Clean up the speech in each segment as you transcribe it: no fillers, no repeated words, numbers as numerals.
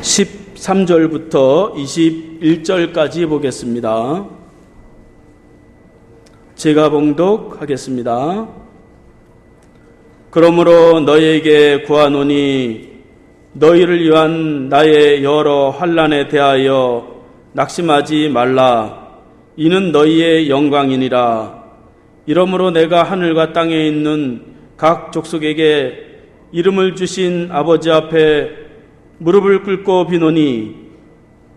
13절부터 21절까지 보겠습니다. 제가 봉독하겠습니다. 그러므로 너희에게 구하노니 너희를 위한 나의 여러 환난에 대하여 낙심하지 말라. 이는 너희의 영광이니라. 이러므로 내가 하늘과 땅에 있는 각 족속에게 이름을 주신 아버지 앞에 무릎을 꿇고 비노니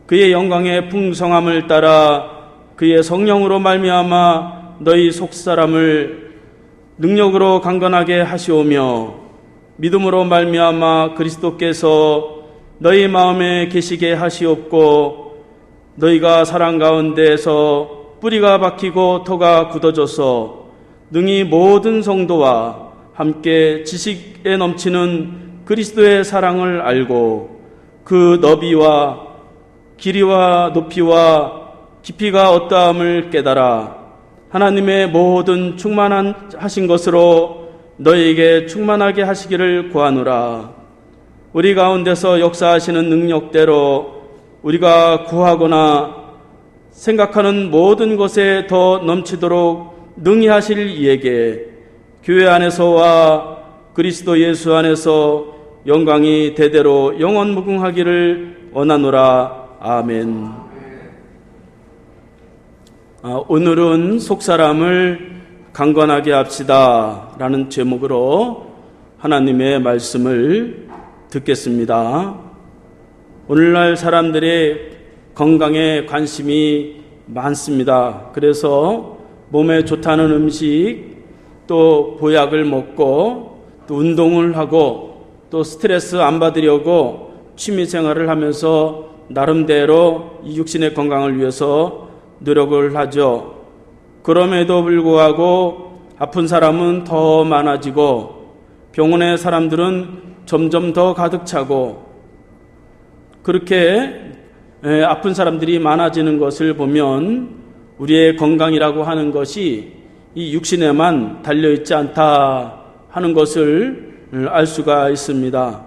그의 영광의 풍성함을 따라 그의 성령으로 말미암아 너희 속사람을 능력으로 강건하게 하시오며 믿음으로 말미암아 그리스도께서 너희 마음에 계시게 하시옵고 너희가 사랑 가운데에서 뿌리가 박히고 터가 굳어져서 능히 모든 성도와 함께 지식에 넘치는 그리스도의 사랑을 알고 그 너비와 길이와 높이와 깊이가 어떠함을 깨달아 하나님의 모든 충만하신 것으로 너희에게 충만하게 하시기를 구하노라. 우리 가운데서 역사하시는 능력대로 우리가 구하거나 생각하는 모든 것에 더 넘치도록 능히 하실 이에게 교회 안에서와 그리스도 예수 안에서 영광이 대대로 영원무궁하기를 원하노라. 아멘. 오늘은 속사람을 강건하게 합시다 라는 제목으로 하나님의 말씀을 듣겠습니다. 오늘날 사람들의 건강에 관심이 많습니다. 그래서 몸에 좋다는 음식, 또 보약을 먹고 또 운동을 하고 또 스트레스 안 받으려고 취미생활을 하면서 나름대로 이 육신의 건강을 위해서 노력을 하죠. 그럼에도 불구하고 아픈 사람은 더 많아지고 병원의 사람들은 점점 더 가득 차고 그렇게 아픈 사람들이 많아지는 것을 보면 우리의 건강이라고 하는 것이 이 육신에만 달려있지 않다 하는 것을 알 수가 있습니다.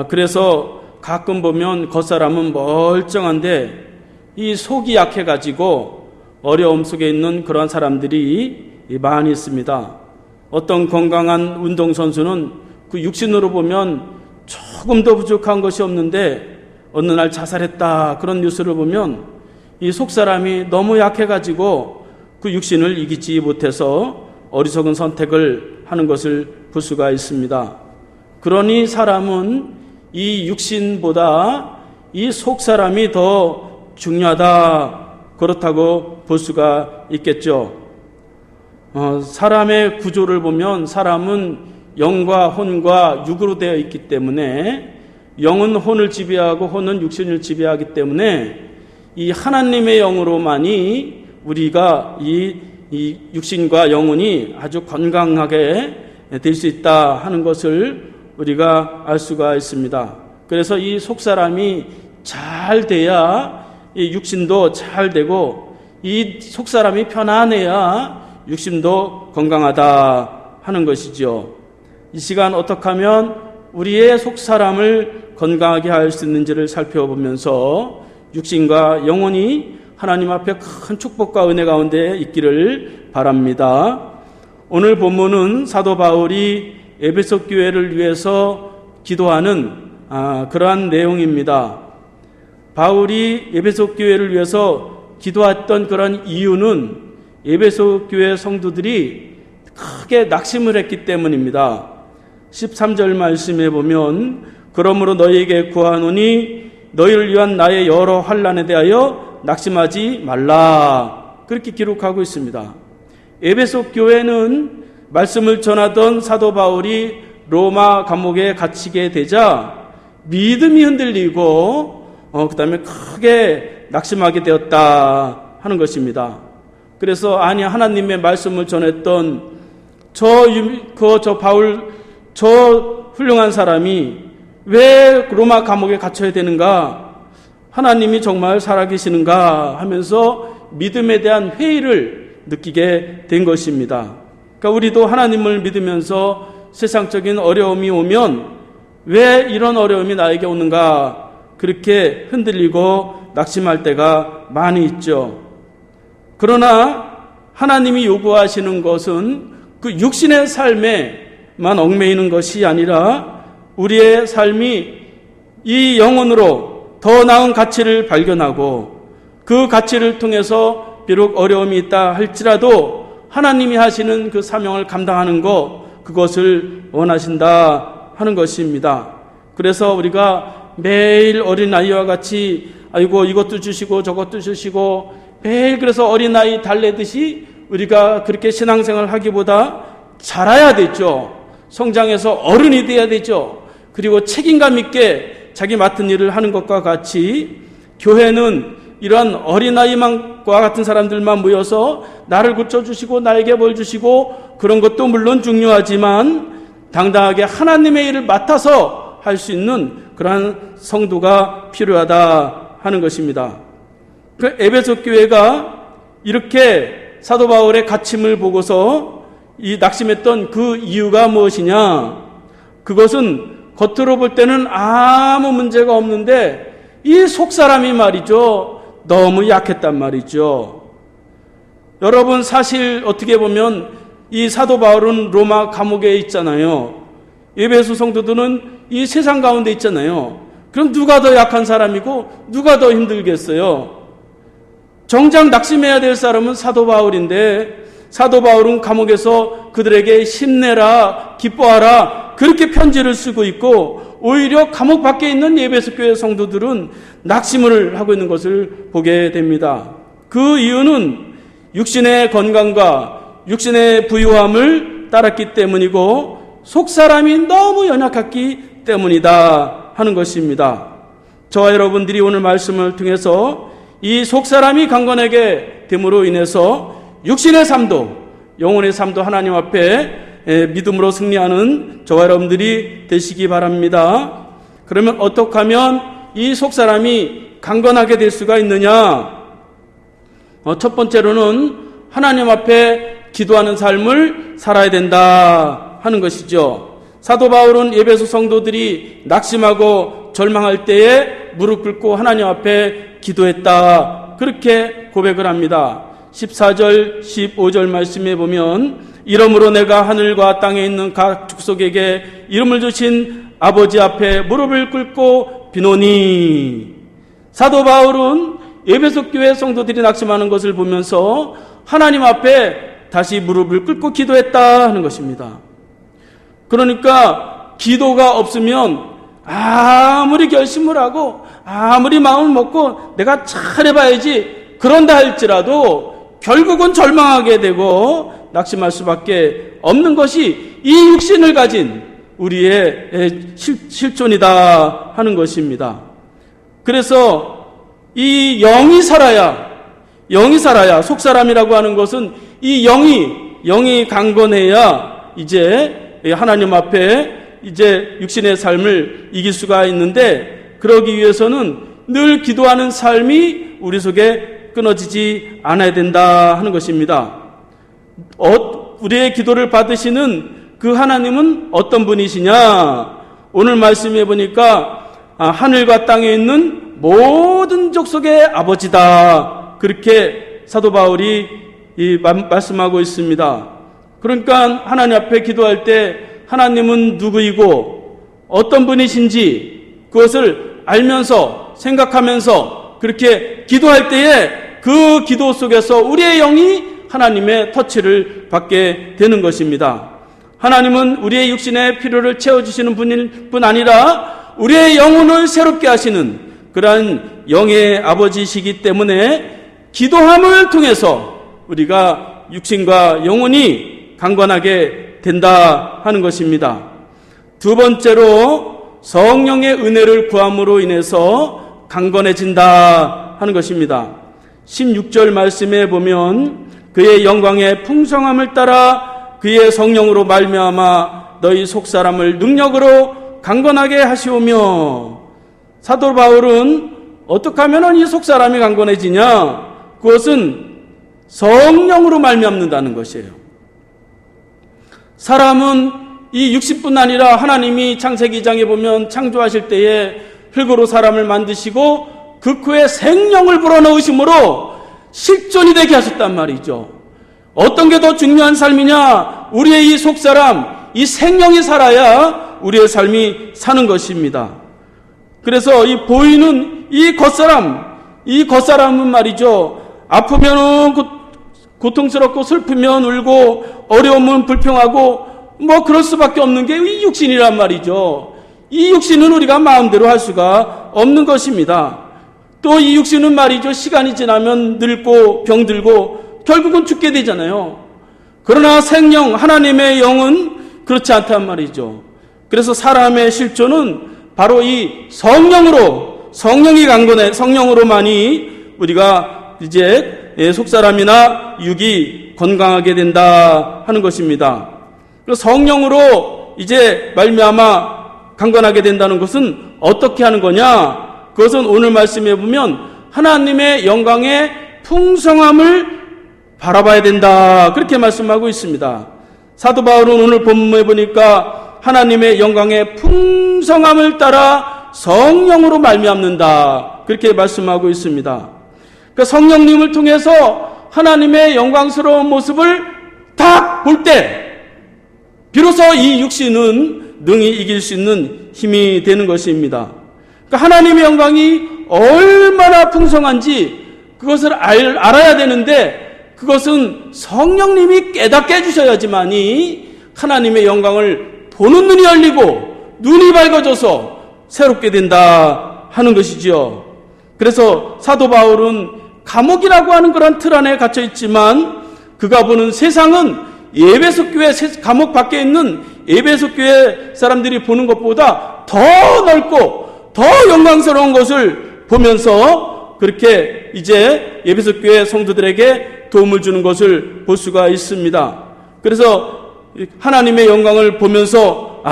그래서 가끔 보면 겉사람은 멀쩡한데 이 속이 약해가지고 어려움 속에 있는 그런 사람들이 많이 있습니다. 어떤 건강한 운동선수는 그 육신으로 보면 조금 더 부족한 것이 없는데 어느 날 자살했다 그런 뉴스를 보면 이 속사람이 너무 약해가지고 그 육신을 이기지 못해서 어리석은 선택을 하는 것을 볼 수가 있습니다. 그러니 사람은 이 육신보다 이 속사람이 더 중요하다 그렇다고 볼 수가 있겠죠. 사람의 구조를 보면 사람은 영과 혼과 육으로 되어 있기 때문에 영은 혼을 지배하고 혼은 육신을 지배하기 때문에 이 하나님의 영으로만이 우리가 이 육신과 영혼이 아주 건강하게 될 수 있다 하는 것을 우리가 알 수가 있습니다. 그래서 이 속사람이 잘 돼야 이 육신도 잘 되고 이 속사람이 편안해야 육신도 건강하다 하는 것이죠. 이 시간 어떻게 하면 우리의 속사람을 건강하게 할 수 있는지를 살펴보면서 육신과 영혼이 하나님 앞에 큰 축복과 은혜 가운데 있기를 바랍니다. 오늘 본문은 사도 바울이 에베소 교회를 위해서 기도하는 그러한 내용입니다. 바울이 에베소 교회를 위해서 기도했던 그런 이유는 에베소 교회 성도들이 크게 낙심을 했기 때문입니다. 13절 말씀에 보면 그러므로 너희에게 구하노니 너희를 위한 나의 여러 환난에 대하여 낙심하지 말라 그렇게 기록하고 있습니다. 에베소 교회는 말씀을 전하던 사도 바울이 로마 감옥에 갇히게 되자 믿음이 흔들리고 그 다음에 크게 낙심하게 되었다 하는 것입니다. 그래서 아니 하나님의 말씀을 전했던 저 바울 저 훌륭한 사람이 왜 로마 감옥에 갇혀야 되는가? 하나님이 정말 살아계시는가? 하면서 믿음에 대한 회의를 느끼게 된 것입니다. 그러니까 우리도 하나님을 믿으면서 세상적인 어려움이 오면 왜 이런 어려움이 나에게 오는가? 그렇게 흔들리고 낙심할 때가 많이 있죠. 그러나 하나님이 요구하시는 것은 그 육신의 삶에만 얽매이는 것이 아니라 우리의 삶이 이 영혼으로 더 나은 가치를 발견하고 그 가치를 통해서 비록 어려움이 있다 할지라도 하나님이 하시는 그 사명을 감당하는 것, 그것을 원하신다 하는 것입니다. 그래서 우리가 매일 어린아이와 같이 아이고 이것도 주시고 저것도 주시고 매일 그래서 어린아이 달래듯이 우리가 그렇게 신앙생활을 하기보다 자라야 되죠. 성장해서 어른이 돼야 되죠. 그리고 책임감 있게 자기 맡은 일을 하는 것과 같이 교회는 이러한 어린아이만과 같은 사람들만 모여서 나를 고쳐주시고 나에게 뭘 주시고 그런 것도 물론 중요하지만 당당하게 하나님의 일을 맡아서 할 수 있는 그러한 성도가 필요하다 하는 것입니다. 그 에베소 교회가 이렇게 사도 바울의 갇힘을 보고서 이 낙심했던 그 이유가 무엇이냐? 그것은 겉으로 볼 때는 아무 문제가 없는데 이 속사람이 말이죠. 너무 약했단 말이죠. 여러분 사실 어떻게 보면 이 사도 바울은 로마 감옥에 있잖아요. 에베소 성도들은 이 세상 가운데 있잖아요. 그럼 누가 더 약한 사람이고 누가 더 힘들겠어요? 정작 낙심해야 될 사람은 사도 바울인데 사도 바울은 감옥에서 그들에게 힘내라, 기뻐하라 그렇게 편지를 쓰고 있고 오히려 감옥 밖에 있는 에베소 교회 성도들은 낙심을 하고 있는 것을 보게 됩니다. 그 이유는 육신의 건강과 육신의 부유함을 따랐기 때문이고 속사람이 너무 연약했기 때문이다 하는 것입니다. 저와 여러분들이 오늘 말씀을 통해서 이 속사람이 강건하게 됨으로 인해서 육신의 삶도 영혼의 삶도 하나님 앞에 믿음으로 승리하는 저와 여러분들이 되시기 바랍니다. 그러면 어떻게 하면 이 속사람이 강건하게 될 수가 있느냐? 첫 번째로는 하나님 앞에 기도하는 삶을 살아야 된다 하는 것이죠. 사도 바울은 에베소 성도들이 낙심하고 절망할 때에 무릎 꿇고 하나님 앞에 기도했다 그렇게 고백을 합니다. 14절 15절 말씀에 보면 이러므로 내가 하늘과 땅에 있는 각 족속에게 이름을 주신 아버지 앞에 무릎을 꿇고 비노니. 사도 바울은 에베소 교회 성도들이 낙심하는 것을 보면서 하나님 앞에 다시 무릎을 꿇고 기도했다 하는 것입니다. 그러니까 기도가 없으면 아무리 결심을 하고 아무리 마음을 먹고 내가 잘해봐야지 그런다 할지라도 결국은 절망하게 되고 낙심할 수밖에 없는 것이 이 육신을 가진 우리의 실존이다 하는 것입니다. 그래서 이 영이 살아야 속사람이라고 하는 것은 이 영이 강건해야 이제 하나님 앞에 이제 육신의 삶을 이길 수가 있는데 그러기 위해서는 늘 기도하는 삶이 우리 속에 끊어지지 않아야 된다 하는 것입니다. 우리의 기도를 받으시는 그 하나님은 어떤 분이시냐? 오늘 말씀해 보니까 하늘과 땅에 있는 모든 족속의 아버지다. 그렇게 사도 바울이 말씀하고 있습니다. 그러니까 하나님 앞에 기도할 때 하나님은 누구이고 어떤 분이신지 그것을 알면서 생각하면서 그렇게 기도할 때에 그 기도 속에서 우리의 영이 하나님의 터치를 받게 되는 것입니다. 하나님은 우리의 육신의 필요를 채워주시는 분일 뿐 아니라 우리의 영혼을 새롭게 하시는 그러한 영의 아버지시기 때문에 기도함을 통해서 우리가 육신과 영혼이 강건하게 된다 하는 것입니다. 두 번째로 성령의 은혜를 구함으로 인해서 강건해진다 하는 것입니다. 16절 말씀에 보면 그의 영광의 풍성함을 따라 그의 성령으로 말미암아 너희 속사람을 능력으로 강건하게 하시오며. 사도 바울은 어떻게 하면 이 속사람이 강건해지냐? 그것은 성령으로 말미암는다는 것이에요. 사람은 이 60뿐 아니라 하나님이 창세기 2장에 보면 창조하실 때에 흙으로 사람을 만드시고 그 코에 생명을 불어넣으심으로 실존이 되게 하셨단 말이죠. 어떤 게 더 중요한 삶이냐? 우리의 이 속사람, 이 생명이 살아야 우리의 삶이 사는 것입니다. 그래서 이 보이는 이 겉사람은 말이죠. 아프면은 고통스럽고 슬프면 울고 어려우면 불평하고 뭐 그럴 수밖에 없는 게 이 육신이란 말이죠. 이 육신은 우리가 마음대로 할 수가 없는 것입니다. 또 이 육신은 말이죠. 시간이 지나면 늙고 병들고 결국은 죽게 되잖아요. 그러나 생명, 하나님의 영은 그렇지 않단 말이죠. 그래서 사람의 실존은 바로 이 성령으로만이 우리가 이제 속사람이나 육이 건강하게 된다 하는 것입니다. 성령으로 이제 말미암아 강건하게 된다는 것은 어떻게 하는 거냐? 그것은 오늘 말씀해 보면 하나님의 영광의 풍성함을 바라봐야 된다. 그렇게 말씀하고 있습니다. 사도 바울은 오늘 본문에 보니까 하나님의 영광의 풍성함을 따라 성령으로 말미암는다. 그렇게 말씀하고 있습니다. 그러니까 성령님을 통해서 하나님의 영광스러운 모습을 딱 볼 때 비로소 이 육신은 능히 이길 수 있는 힘이 되는 것입니다. 그러니까 하나님의 영광이 얼마나 풍성한지 그것을 알아야 되는데 그것은 성령님이 깨닫게 해주셔야지만이 하나님의 영광을 보는 눈이 열리고 눈이 밝아져서 새롭게 된다 하는 것이지요. 그래서 사도 바울은 감옥이라고 하는 그런 틀 안에 갇혀 있지만 그가 보는 세상은 에베소 교회 감옥 밖에 있는 에베소 교회 사람들이 보는 것보다 더 넓고 더 영광스러운 것을 보면서 그렇게 이제 에베소 교회 성도들에게 도움을 주는 것을 볼 수가 있습니다. 그래서 하나님의 영광을 보면서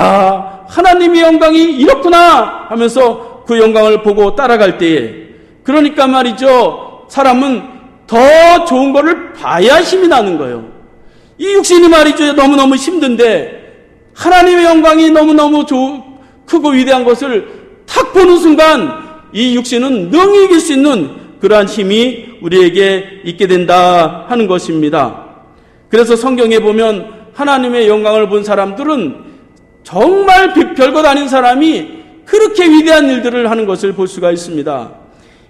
하나님의 영광이 이렇구나 하면서 그 영광을 보고 따라갈 때에 그러니까 말이죠. 사람은 더 좋은 거를 봐야 힘이 나는 거예요. 이 육신이 말이죠. 너무너무 힘든데 하나님의 영광이 너무너무 크고 위대한 것을 탁 보는 순간 이 육신은 능히 이길 수 있는 그러한 힘이 우리에게 있게 된다 하는 것입니다. 그래서 성경에 보면 하나님의 영광을 본 사람들은 정말 별것 아닌 사람이 그렇게 위대한 일들을 하는 것을 볼 수가 있습니다.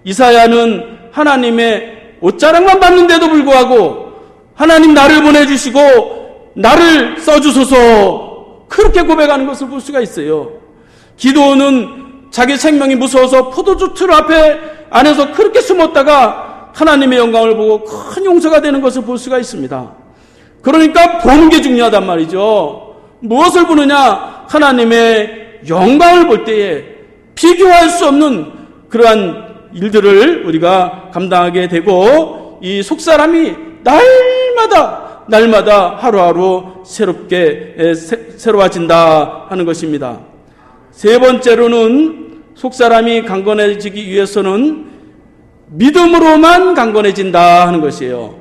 이사야는 하나님의 옷자락만 받는데도 불구하고 하나님 나를 보내주시고 나를 써주소서 그렇게 고백하는 것을 볼 수가 있어요. 기도는 자기 생명이 무서워서 포도주 틀 안에서 그렇게 숨었다가 하나님의 영광을 보고 큰 용서가 되는 것을 볼 수가 있습니다. 그러니까 보는 게 중요하단 말이죠. 무엇을 보느냐? 하나님의 영광을 볼 때에 비교할 수 없는 그러한 일들을 우리가 감당하게 되고 이 속사람이 날마다 하루하루 새로워진다 하는 것입니다. 세 번째로는 속사람이 강건해지기 위해서는 믿음으로만 강건해진다 하는 것이에요.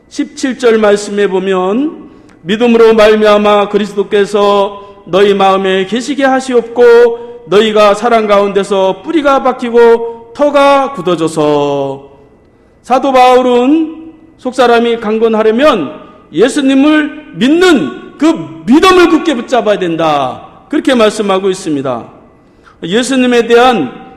17절 말씀에 보면 믿음으로 말미암아 그리스도께서 너희 마음에 계시게 하시옵고 너희가 사랑 가운데서 뿌리가 박히고 터가 굳어져서 사도 바울은 속사람이 강건하려면 예수님을 믿는 그 믿음을 굳게 붙잡아야 된다. 그렇게 말씀하고 있습니다. 예수님에 대한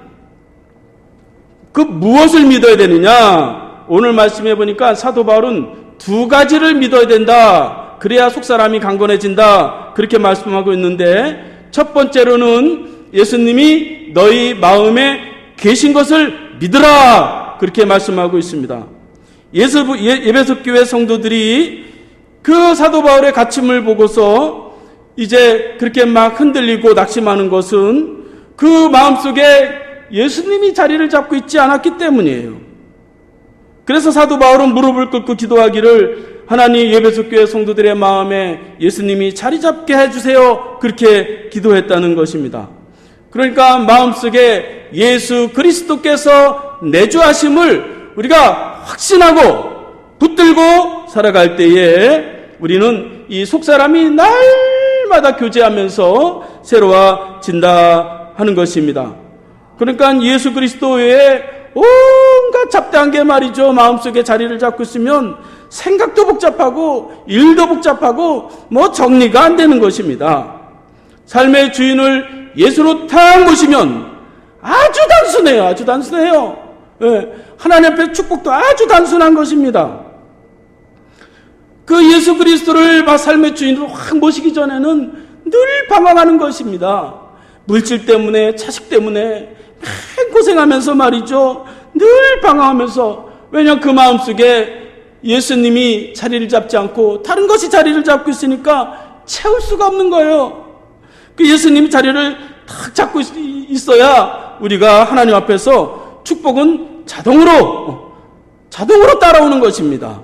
그 무엇을 믿어야 되느냐? 오늘 말씀해 보니까 사도 바울은 두 가지를 믿어야 된다. 그래야 속사람이 강건해진다. 그렇게 말씀하고 있는데 첫 번째로는 예수님이 너희 마음에 계신 것을 믿으라. 그렇게 말씀하고 있습니다. 에베소 교회 성도들이 그 사도 바울의 가침을 보고서 이제 그렇게 막 흔들리고 낙심하는 것은 그 마음속에 예수님이 자리를 잡고 있지 않았기 때문이에요. 그래서 사도 바울은 무릎을 꿇고 기도하기를 하나님 에베소 교회 성도들의 마음에 예수님이 자리 잡게 해주세요. 그렇게 기도했다는 것입니다. 그러니까 마음속에 예수 그리스도께서 내주하심을 우리가 확신하고 붙들고 살아갈 때에 우리는 이 속사람이 일마다 교제하면서 새로워진다 하는 것입니다. 그러니까 예수 그리스도의 온갖 잡다한 게 말이죠, 마음속에 자리를 잡고 있으면 생각도 복잡하고 일도 복잡하고 정리가 안 되는 것입니다. 삶의 주인을 예수로 탁 모시면 아주 단순해요. 아주 단순해요. 예, 하나님 앞에 축복도 아주 단순한 것입니다. 그 예수 그리스도를 삶의 주인으로 확 모시기 전에는 늘 방황하는 것입니다. 물질 때문에, 자식 때문에 고생하면서 말이죠, 늘 방황하면서. 왜냐하면 그 마음속에 예수님이 자리를 잡지 않고 다른 것이 자리를 잡고 있으니까 채울 수가 없는 거예요. 그 예수님이 자리를 탁 잡고 있어야 우리가 하나님 앞에서 축복은 자동으로 따라오는 것입니다.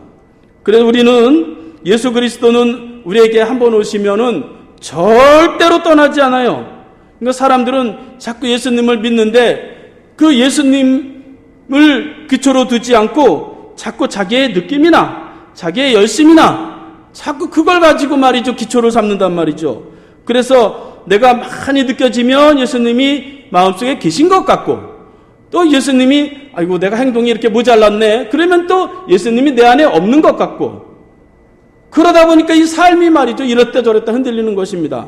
그래서 우리는 예수 그리스도는 우리에게 한번 오시면은 절대로 떠나지 않아요. 그러니까 사람들은 자꾸 예수님을 믿는데 그 예수님을 기초로 두지 않고 자꾸 자기의 느낌이나 자기의 열심이나 자꾸 그걸 가지고 말이죠, 기초로 삼는단 말이죠. 그래서 내가 많이 느껴지면 예수님이 마음속에 계신 것 같고, 또 예수님이 아이고 내가 행동이 이렇게 모자랐네 그러면 또 예수님이 내 안에 없는 것 같고, 그러다 보니까 이 삶이 말이죠, 이렇다 저렇다 흔들리는 것입니다.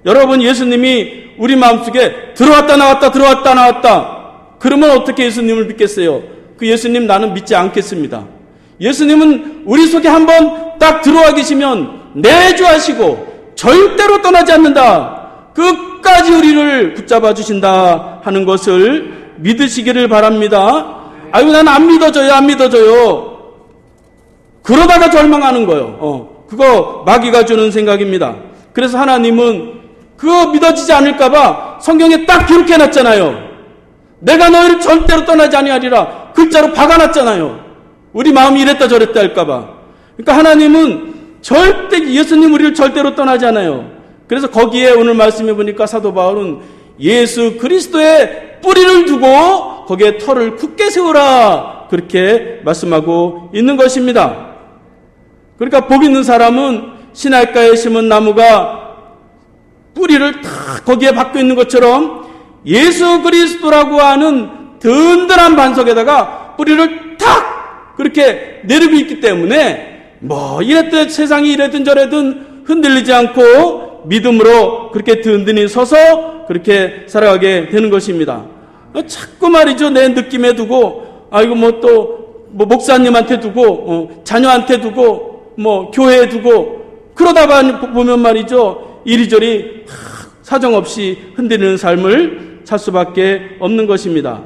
여러분, 예수님이 우리 마음속에 들어왔다 나왔다 그러면 어떻게 예수님을 믿겠어요? 그 예수님 나는 믿지 않겠습니다. 예수님은 우리 속에 한번 딱 들어와 계시면 내주하시고 절대로 떠나지 않는다, 끝까지 우리를 붙잡아 주신다 하는 것을 믿으시기를 바랍니다. 아유 난 안 믿어져요. 그러다가 절망하는 거예요. 그거 마귀가 주는 생각입니다. 그래서 하나님은 그거 믿어지지 않을까봐 성경에 딱 기록해놨잖아요. 내가 너희를 절대로 떠나지 아니하리라 글자로 박아놨잖아요. 우리 마음이 이랬다 저랬다 할까봐. 그러니까 하나님은 절대, 예수님 우리를 절대로 떠나지 않아요. 그래서 거기에 오늘 말씀해 보니까 사도 바울은 예수 그리스도의 뿌리를 두고 거기에 털을 굳게 세우라 그렇게 말씀하고 있는 것입니다. 그러니까 복 있는 사람은 시냇가에 심은 나무가 뿌리를 탁 거기에 박고 있는 것처럼 예수 그리스도라고 하는 든든한 반석에다가 뿌리를 탁 그렇게 내리고 있기 때문에 이랬든 세상이 이랬든 저랬든 흔들리지 않고 믿음으로 그렇게 든든히 서서 그렇게 살아가게 되는 것입니다. 자꾸 말이죠, 내 느낌에 두고 목사님한테 두고 자녀한테 두고 교회에 두고 그러다가 보면 말이죠, 이리저리 사정없이 흔들리는 삶을 살 수밖에 없는 것입니다.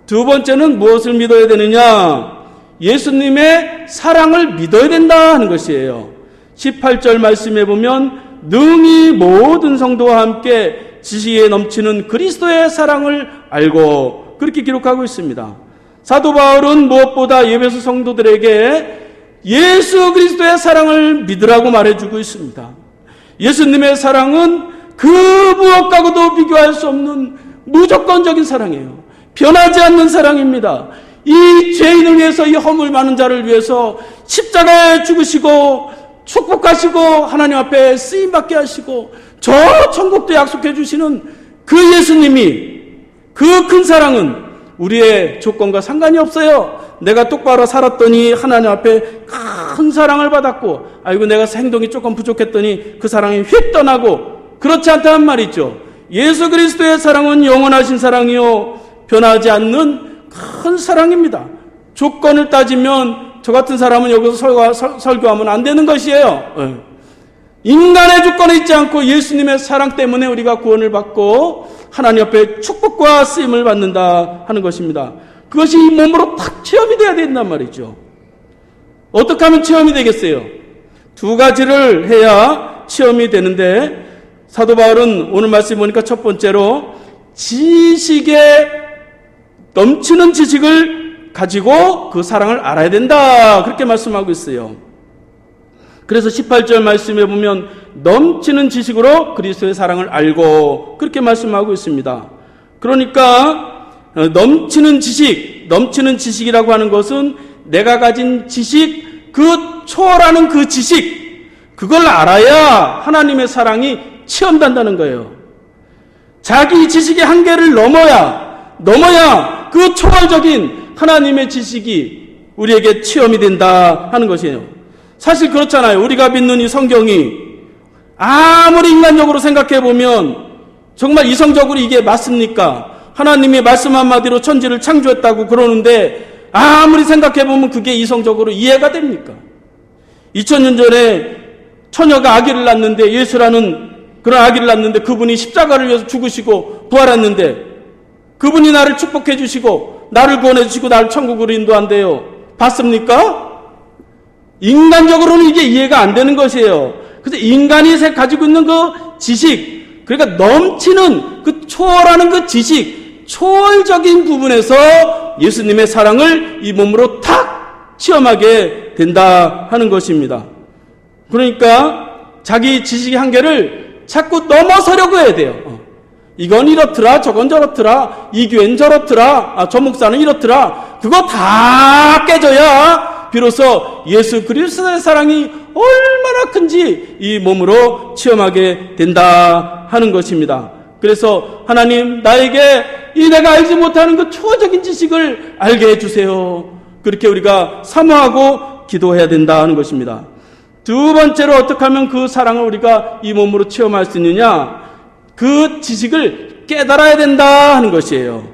두 번째는 무엇을 믿어야 되느냐? 예수님의 사랑을 믿어야 된다 하는 것이에요. 18절 말씀에 보면 능히 모든 성도와 함께 지식에 넘치는 그리스도의 사랑을 알고 그렇게 기록하고 있습니다. 사도 바울은 무엇보다 에베소 성도들에게 예수 그리스도의 사랑을 믿으라고 말해주고 있습니다. 예수님의 사랑은 그 무엇과도 비교할 수 없는 무조건적인 사랑이에요. 변하지 않는 사랑입니다. 이 죄인을 위해서, 이 허물 많은 자를 위해서 십자가에 죽으시고 축복하시고 하나님 앞에 쓰임받게 하시고 저 천국도 약속해 주시는 그 예수님이, 그 큰 사랑은 우리의 조건과 상관이 없어요. 내가 똑바로 살았더니 하나님 앞에 큰 사랑을 받았고, 아이고 내가 행동이 조금 부족했더니 그 사랑이 휙 떠나고, 그렇지 않다는 말이죠. 예수 그리스도의 사랑은 영원하신 사랑이요 변하지 않는 큰 사랑입니다. 조건을 따지면 저 같은 사람은 여기서 설교하면 안 되는 것이에요. 인간의 조건에 있지 않고 예수님의 사랑 때문에 우리가 구원을 받고 하나님 앞에 축복과 쓰임을 받는다 하는 것입니다. 그것이 이 몸으로 탁 체험이 돼야 된단 말이죠. 어떻게 하면 체험이 되겠어요? 두 가지를 해야 체험이 되는데, 사도 바울은 오늘 말씀 보니까 첫 번째로 지식에 넘치는 지식을 가지고 그 사랑을 알아야 된다 그렇게 말씀하고 있어요. 그래서 18절 말씀에 보면 넘치는 지식으로 그리스도의 사랑을 알고 그렇게 말씀하고 있습니다. 그러니까 넘치는 지식이라고 하는 것은 내가 가진 지식, 그 초월하는 그 지식, 그걸 알아야 하나님의 사랑이 체험한다는 거예요. 자기 지식의 한계를 넘어야 그 초월적인 하나님의 지식이 우리에게 체험이 된다 하는 것이에요. 사실 그렇잖아요. 우리가 믿는 이 성경이 아무리 인간적으로 생각해 보면 정말 이성적으로 이게 맞습니까? 하나님이 말씀 한마디로 천지를 창조했다고 그러는데 아무리 생각해 보면 그게 이성적으로 이해가 됩니까? 2000년 전에 처녀가 아기를 낳는데, 예수라는 그런 아기를 낳는데 그분이 십자가를 위해서 죽으시고 부활했는데 그분이 나를 축복해 주시고 나를 구원해 주시고 나를 천국으로 인도한대요. 봤습니까? 인간적으로는 이게 이해가 안 되는 것이에요. 그래서 인간이 가지고 있는 그 지식, 그러니까 넘치는 그 초월하는 그 지식, 초월적인 부분에서 예수님의 사랑을 이 몸으로 탁 체험하게 된다 하는 것입니다. 그러니까 자기 지식의 한계를 자꾸 넘어서려고 해야 돼요. 이건 이렇더라, 저건 저렇더라, 이 교회는 저렇더라, 저 목사는 이렇더라. 그거 다 깨져야 비로소 예수 그리스도의 사랑이 얼마나 큰지 이 몸으로 체험하게 된다 하는 것입니다. 그래서 하나님, 나에게 이 내가 알지 못하는 그 초월적인 지식을 알게 해주세요. 그렇게 우리가 사모하고 기도해야 된다 하는 것입니다. 두 번째로 어떻게 하면 그 사랑을 우리가 이 몸으로 체험할 수 있느냐? 그 지식을 깨달아야 된다 하는 것이에요.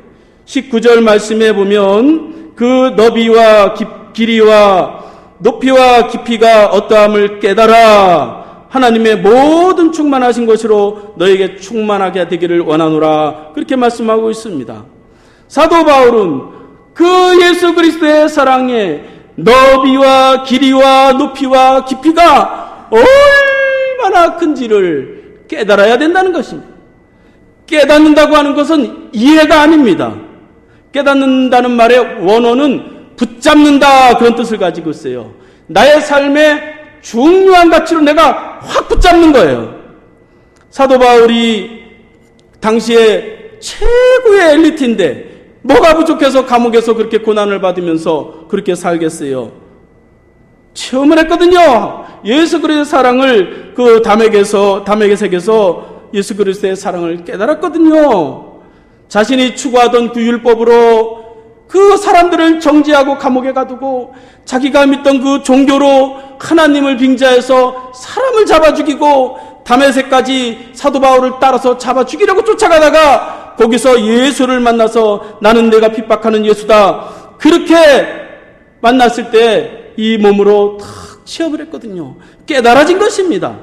19절 말씀에 보면 그 너비와 길이와 높이와 깊이가 어떠함을 깨달아 하나님의 모든 충만하신 것으로 너에게 충만하게 되기를 원하노라, 그렇게 말씀하고 있습니다. 사도 바울은 그 예수 그리스도의 사랑에 너비와 길이와 높이와 깊이가 얼마나 큰지를 깨달아야 된다는 것입니다. 깨닫는다고 하는 것은 이해가 아닙니다. 깨닫는다는 말의 원어는 붙잡는다, 그런 뜻을 가지고 있어요. 나의 삶의 중요한 가치로 내가 확 붙잡는 거예요. 사도 바울이 당시에 최고의 엘리트인데 뭐가 부족해서 감옥에서 그렇게 고난을 받으면서 그렇게 살겠어요? 체험을 했거든요. 예수 그리스도의 사랑을 그 담에게색에서 예수 그리스도의 사랑을 깨달았거든요. 자신이 추구하던 그 율법으로 그 사람들을 정죄하고 감옥에 가두고 자기가 믿던 그 종교로 하나님을 빙자해서 사람을 잡아 죽이고 다메섹까지 사도 바울을 따라서 잡아 죽이려고 쫓아가다가 거기서 예수를 만나서 나는 내가 핍박하는 예수다, 그렇게 만났을 때 이 몸으로 탁 체험을 했거든요. 깨달아진 것입니다.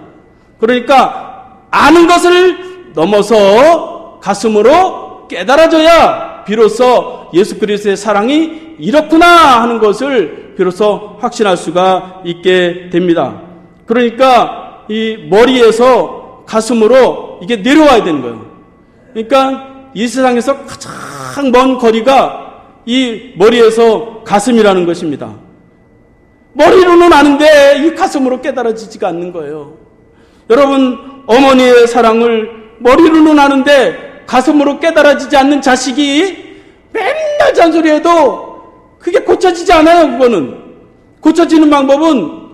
그러니까 아는 것을 넘어서 가슴으로 깨달아져야 비로소 예수 그리스도의 사랑이 이렇구나 하는 것을 비로소 확신할 수가 있게 됩니다. 그러니까 이 머리에서 가슴으로 이게 내려와야 되는 거예요. 그러니까 이 세상에서 가장 먼 거리가 이 머리에서 가슴이라는 것입니다. 머리로는 아는데 이 가슴으로 깨달아지지가 않는 거예요. 여러분, 어머니의 사랑을 머리로는 아는데 가슴으로 깨달아지지 않는 자식이 맨날 잔소리해도 그게 고쳐지지 않아요. 그거는 고쳐지는 방법은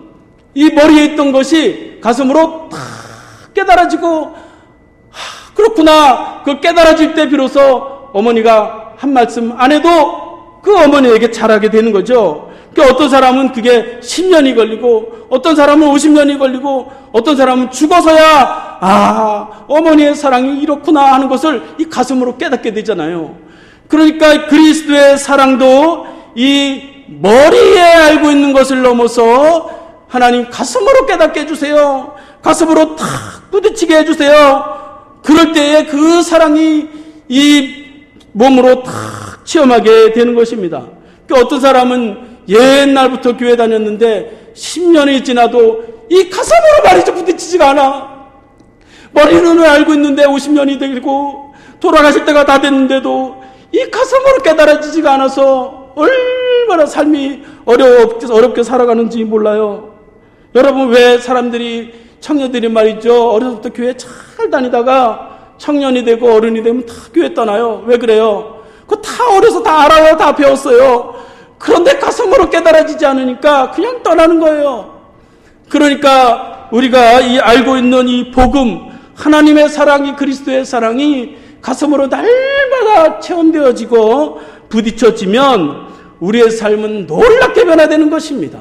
이 머리에 있던 것이 가슴으로 다 깨달아지고, 그렇구나, 그걸 깨달아질 때 비로소 어머니가 한 말씀 안 해도 그 어머니에게 잘하게 되는 거죠. 그러니까 어떤 사람은 그게 10년이 걸리고, 어떤 사람은 50년이 걸리고, 어떤 사람은 죽어서야 어머니의 사랑이 이렇구나 하는 것을 이 가슴으로 깨닫게 되잖아요. 그러니까 그리스도의 사랑도 이 머리에 알고 있는 것을 넘어서 하나님 가슴으로 깨닫게 해주세요. 가슴으로 탁 부딪히게 해주세요. 그럴 때에 그 사랑이 이 몸으로 탁 체험하게 되는 것입니다. 그러니까 어떤 사람은 옛날부터 교회 다녔는데 10년이 지나도 이 가슴으로 말이죠 부딪히지가 않아. 머리로는 알고 있는데 50년이 되고 돌아가실 때가 다 됐는데도 이 가슴으로 깨달아지지가 않아서 얼마나 삶이 어렵게 살아가는지 몰라요. 여러분, 왜 사람들이, 청년들이 말이죠, 어려서부터 교회 잘 다니다가 청년이 되고 어른이 되면 다 교회 떠나요. 왜 그래요? 그거 다 어려서 다 알아요. 다 배웠어요. 그런데 가슴으로 깨달아지지 않으니까 그냥 떠나는 거예요. 그러니까 우리가 이 알고 있는 이 복음, 하나님의 사랑이, 그리스도의 사랑이 가슴으로 날마다 체험되어지고 부딪혀지면 우리의 삶은 놀랍게 변화되는 것입니다.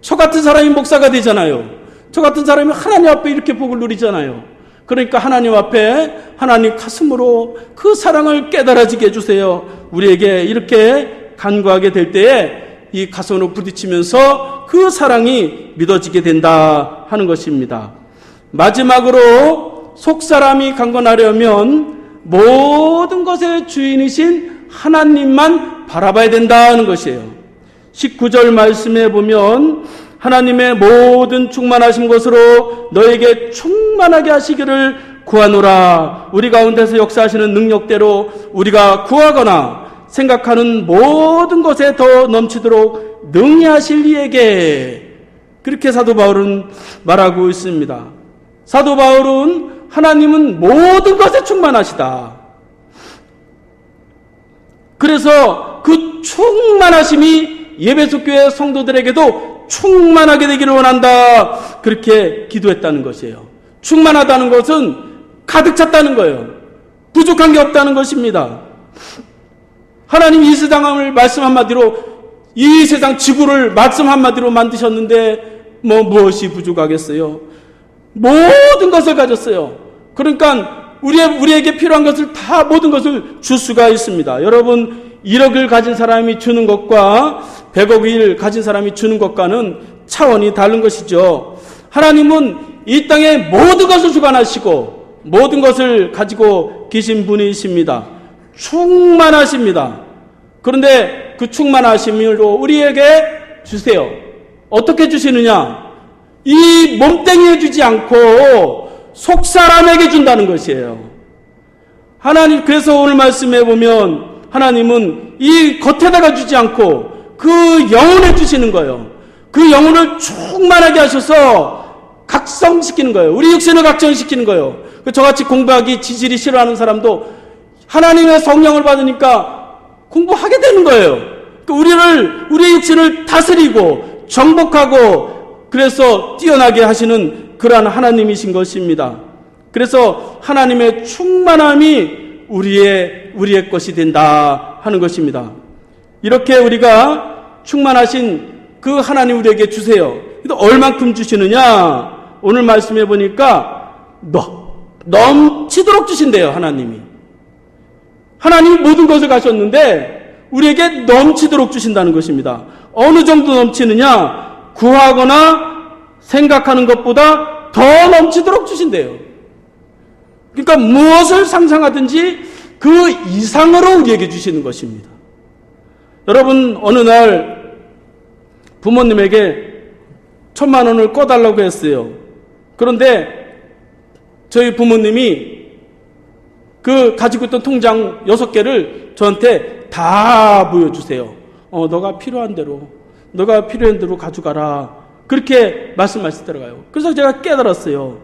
저 같은 사람이 목사가 되잖아요. 저 같은 사람이 하나님 앞에 이렇게 복을 누리잖아요. 그러니까 하나님 앞에 하나님 가슴으로 그 사랑을 깨달아지게 해주세요. 우리에게 이렇게 간구하게 될 때에 이 가슴으로 부딪히면서 그 사랑이 믿어지게 된다 하는 것입니다. 마지막으로 속사람이 강건하려면 모든 것의 주인이신 하나님만 바라봐야 된다는 것이에요. 19절 말씀에 보면 하나님의 모든 충만하신 것으로 너에게 충만하게 하시기를 구하노라. 우리 가운데서 역사하시는 능력대로 우리가 구하거나 생각하는 모든 것에 더 넘치도록 능히 하실 이에게, 그렇게 사도 바울은 말하고 있습니다. 사도 바울은 하나님은 모든 것에 충만하시다. 그래서 그 충만하심이 예배소 교회 성도들에게도 충만하게 되기를 원한다. 그렇게 기도했다는 것이에요. 충만하다는 것은 가득 찼다는 거예요. 부족한 게 없다는 것입니다. 하나님 이 세상을 말씀 한마디로, 이 세상 지구를 말씀 한마디로 만드셨는데 무엇이 부족하겠어요? 모든 것을 가졌어요. 그러니까 우리에게 필요한 것을 다, 모든 것을 줄 수가 있습니다. 여러분, 1억을 가진 사람이 주는 것과 100억을 가진 사람이 주는 것과는 차원이 다른 것이죠. 하나님은 이 땅에 모든 것을 주관하시고 모든 것을 가지고 계신 분이십니다. 충만하십니다. 그런데 그 충만하심으로 우리에게 주세요. 어떻게 주시느냐? 이 몸뚱이에 주지 않고 속사람에게 준다는 것이에요. 하나님, 그래서 오늘 말씀해 보면 하나님은 이 겉에다가 주지 않고 그 영혼에 주시는 거예요. 그 영혼을 충만하게 하셔서 각성시키는 거예요. 우리 육신을 각성시키는 거예요. 저같이 공부하기 지질이 싫어하는 사람도 하나님의 성령을 받으니까 공부하게 되는 거예요. 우리의 육신을 다스리고 정복하고 그래서 뛰어나게 하시는 그러한 하나님이신 것입니다. 그래서 하나님의 충만함이 우리의 것이 된다 하는 것입니다. 이렇게 우리가 충만하신 그 하나님 우리에게 주세요. 얼만큼 주시느냐? 오늘 말씀해 보니까 넘치도록 주신대요. 하나님이 모든 것을 가셨는데 우리에게 넘치도록 주신다는 것입니다. 어느 정도 넘치느냐? 구하거나 생각하는 것보다 더 넘치도록 주신대요. 그러니까 무엇을 상상하든지 그 이상으로 우리에게 주시는 것입니다. 여러분, 어느 날 부모님에게 1,000만 원을 꺼달라고 했어요. 그런데 저희 부모님이 그 가지고 있던 통장 6개를 저한테 다 보여주세요. 너가 필요한 대로 가져가라. 그렇게 말씀하시더라고요. 그래서 제가 깨달았어요.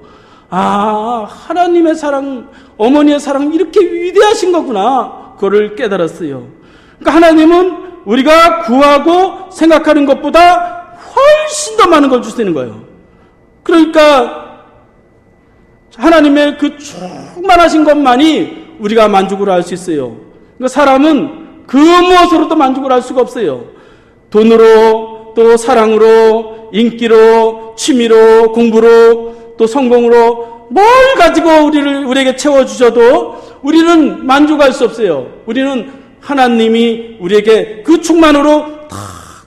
하나님의 사랑, 어머니의 사랑 이렇게 위대하신 거구나. 그거를 깨달았어요. 그러니까 하나님은 우리가 구하고 생각하는 것보다 훨씬 더 많은 걸 주시는 거예요. 그러니까 하나님의 그 충만하신 것만이 우리가 만족을 할 수 있어요. 그러니까 사람은 그 무엇으로도 만족을 할 수가 없어요. 돈으로, 또 사랑으로, 인기로, 취미로, 공부로, 또 성공으로 뭘 가지고 우리에게 채워주셔도 우리는 만족할 수 없어요. 우리는 하나님이 우리에게 그 충만으로 다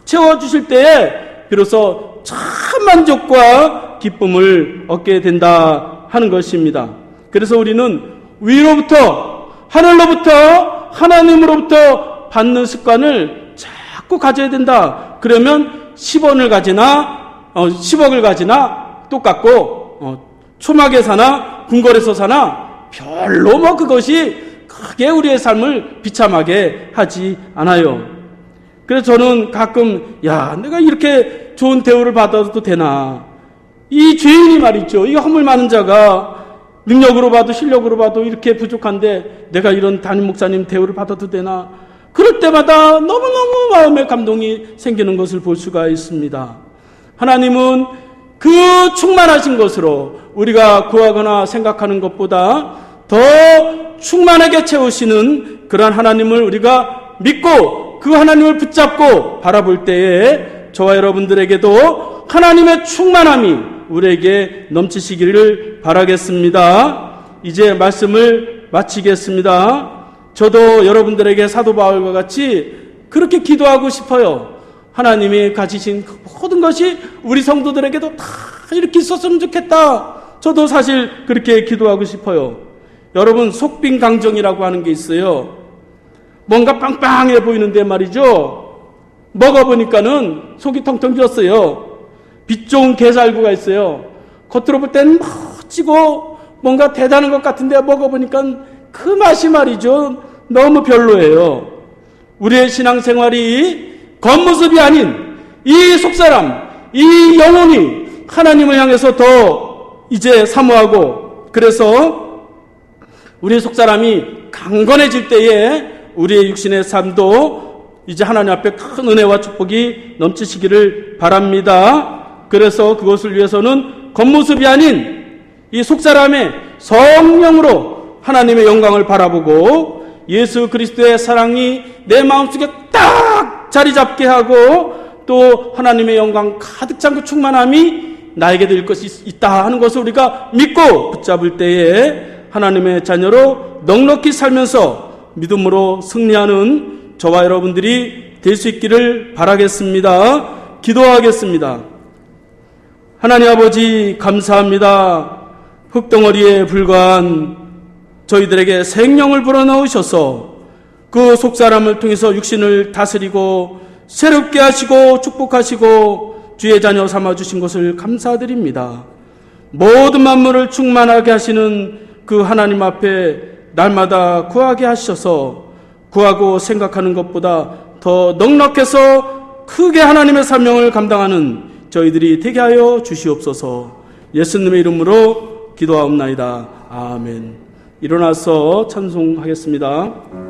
채워주실 때에 비로소 참 만족과 기쁨을 얻게 된다 하는 것입니다. 그래서 우리는 위로부터, 하늘로부터, 하나님으로부터 받는 습관을 자꾸 가져야 된다. 그러면 10원을 가지나 10억을 가지나 똑같고 초막에 사나 궁궐에서 사나 별로 그것이 크게 우리의 삶을 비참하게 하지 않아요. 그래서 저는 가끔 내가 이렇게 좋은 대우를 받아도 되나? 이 죄인이 말이죠. 이 허물 많은 자가 능력으로 봐도 실력으로 봐도 이렇게 부족한데 내가 이런 담임 목사님 대우를 받아도 되나? 그럴 때마다 너무너무 마음의 감동이 생기는 것을 볼 수가 있습니다. 하나님은 그 충만하신 것으로 우리가 구하거나 생각하는 것보다 더 충만하게 채우시는 그러한 하나님을 우리가 믿고 그 하나님을 붙잡고 바라볼 때에 저와 여러분들에게도 하나님의 충만함이 우리에게 넘치시기를 바라겠습니다. 이제 말씀을 마치겠습니다. 저도 여러분들에게 사도 바울과 같이 그렇게 기도하고 싶어요. 하나님이 가지신 모든 것이 우리 성도들에게도 다 이렇게 있었으면 좋겠다. 저도 사실 그렇게 기도하고 싶어요. 여러분, 속빈강정이라고 하는 게 있어요. 뭔가 빵빵해 보이는데 말이죠. 먹어보니까는 속이 텅텅 비었어요. 빛 좋은 게살구가 있어요. 겉으로 볼 땐 멋지고 뭔가 대단한 것 같은데 먹어보니까 그 맛이 말이죠. 너무 별로예요. 우리의 신앙생활이 겉모습이 아닌 이 속사람, 이 영혼이 하나님을 향해서 더 이제 사모하고, 그래서 우리의 속사람이 강건해질 때에 우리의 육신의 삶도 이제 하나님 앞에 큰 은혜와 축복이 넘치시기를 바랍니다. 그래서 그것을 위해서는 겉모습이 아닌 이 속사람의 성령으로 하나님의 영광을 바라보고 예수 그리스도의 사랑이 내 마음속에 딱 자리 잡게 하고 또 하나님의 영광 가득 찬 그 충만함이 나에게 될 것이 있다 하는 것을 우리가 믿고 붙잡을 때에 하나님의 자녀로 넉넉히 살면서 믿음으로 승리하는 저와 여러분들이 될 수 있기를 바라겠습니다. 기도하겠습니다. 하나님 아버지, 감사합니다. 흙덩어리에 불과한 저희들에게 생명을 불어넣으셔서 그 속사람을 통해서 육신을 다스리고 새롭게 하시고 축복하시고 주의 자녀 삼아주신 것을 감사드립니다. 모든 만물을 충만하게 하시는 그 하나님 앞에 날마다 구하게 하셔서 구하고 생각하는 것보다 더 넉넉해서 크게 하나님의 사명을 감당하는 저희들이 되게 하여 주시옵소서. 예수님의 이름으로 기도하옵나이다. 아멘. 일어나서 찬송하겠습니다.